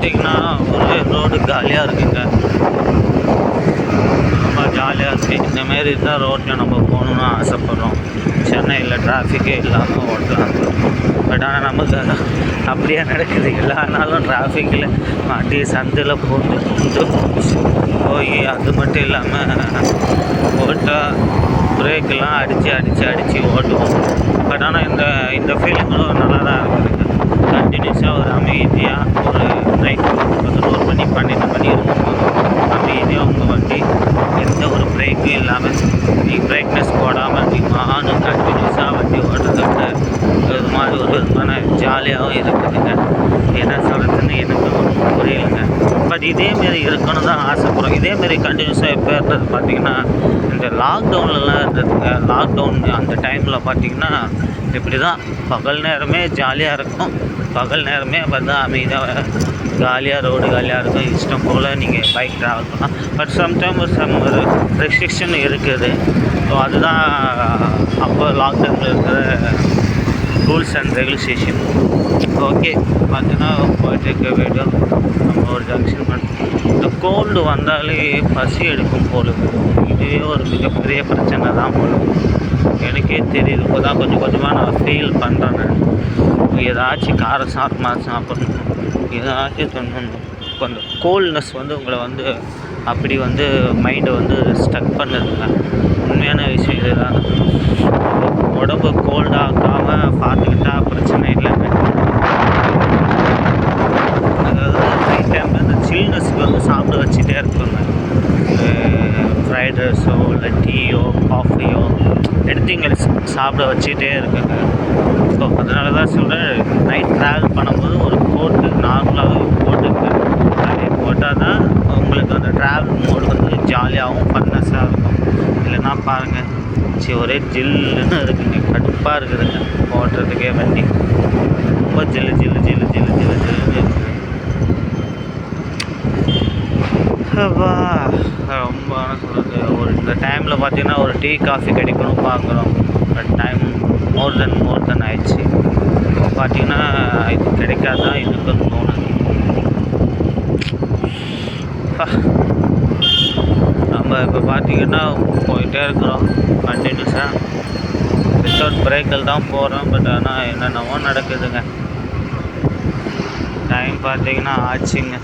பார்த்திங்கன்னா ஒரே ரோடு காலியாக இருக்குங்க. ரொம்ப ஜாலியாக இருக்குது. இந்தமாரி தான் ரோட்டில் நம்ம போகணுன்னு ஆசைப்பட்றோம். சென்னையில் டிராஃபிக்கே இல்லாமல் ஓட்டலாம். பட் ஆனால் நமக்கு அப்படியே நடக்குது. எல்லா நாளும் டிராஃபிக்கில் மாட்டி சந்தில் போட்டு போய் அது மட்டும் இல்லாமல் ஓட்டால் பிரேக்கெல்லாம் அடித்து ஓட்டுவோம். பட் ஆனால் இந்த ஃபீலிங்களும் நல்லா தான் இருக்குதுங்க. கண்டினியூஸாக ஒரு அமைதியாக ஒரு நைட் 11 மணி 12 மணி இருக்கும்போது அமைதியாக உங்கள் வண்டி எந்த ஒரு பிரேக்கும் இல்லாமல் நீங்கள் பிரேக்னஸ் போடாமல் நீங்கள் கண்டினியூஸாக வண்டி ஓட்டுறதுக்கு இது மாதிரி ஒரு விதமான ஜாலியாகவும் இருக்குதுங்க. என்ன சொல்கிறதுன்னு எனக்கு ஒன்றும் புரியலைங்க. பட் இதேமாரி இருக்கணும் தான் ஆசைப்படுறோம். இதேமாரி கண்டினியூஸாக எப்போ இருந்தது பார்த்திங்கன்னா இந்த லாக்டவுன்லலாம் இருந்ததுங்க. லாக்டவுன் அந்த டைமில் பார்த்திங்கன்னா இப்படி தான் பகல் நேரமே ஜாலியாக இருக்கும். பகல் நேரமே பார்த்தா அமைதியாக காலியாக ரோடு காலியாக இருக்கும். இஷ்டம் போல் நீங்கள் பைக் ட்ராவல் பண்ணலாம். பட் சம்டைம் ஒரு ரெஸ்ட்ரிக்ஷன் இருக்குது. ஸோ அதுதான் அப்போ லாக்டவுனில் இருக்கிற ரூல்ஸ் அண்ட் ரெகுலேஷன். ஓகே பார்த்தீங்கன்னா போயிட்டு இருக்க வீடியோ நம்ம ஒரு ஜங்ஷன் பண்ணி இந்த கோல்டு வந்தாலே பசி எடுக்கும் போலுது. இதுவே ஒரு மிகப்பெரிய பிரச்சனை தான் போலும். எனக்கே தெரியுது. இப்போ தான் கொஞ்சம் கொஞ்சமாக நான் ஃபீல் பண்ணுறேன். ஏதாச்சும் சாப்பிடணும், ஏதாச்சும் பண்ணணும். கொஞ்சம் கோல்ட்னஸ் உங்களை அப்படி மைண்டை ஸ்டக் பண்ணுதுங்க. உண்மையான விஷயம் இதுதான். உடம்பு கோல்டாகாமல் பார்த்துக்கிட்டா பிரச்சனை இல்லைங்க. அதாவது நைட் டைமில் இந்த சில்னஸ்க்கு சாப்பிட வச்சுட்டே இருக்குங்க. ஃப்ரைட் ரைஸோ இல்லை டீயோ காஃபியோ எடுத்து சாப்பிட வச்சுட்டே இருக்குங்க. ஸோ அதனால தான் சொல்கிறேன், நைட் ட்ராவல் பண்ணும்போது ஒரு கோட்டு நார்மலாகவே போட்டுங்க. அதே போட்டால் தான் உங்களுக்கு அந்த ட்ராவல் மோடு ஜாலியாகவும் ஃபன்னஸாக இருக்கும். இல்லைன்னா பாருங்கள் ஒரே ஜில்லுன்னு இருக்குங்க. கடுப்பாக இருக்குதுங்க ஓட்டுறதுக்கே வண்டி. ரொம்ப ஜில்லு இருக்குது. ரொம்ப சொல்கிறது இந்த டைமில் பார்த்திங்கன்னா ஒரு டீ காஃபி கிடைக்கணும் பார்க்குறோம். பட் டைம் மோர் தென் ஆயிடுச்சு. இப்போ பார்த்திங்கன்னா இது கிடைக்காதான் இருக்குன்னு தோணுது. நம்ம இப்போ பார்த்திங்கன்னா போயிட்டே இருக்கிறோம் கண்டினியூஸாக. வித்தவுட் பிரேக்கில் தான் போகிறோம். பட் ஆனால் என்னென்னவோ நடக்குதுங்க. டைம் பார்த்திங்கன்னா ஆச்சுங்க.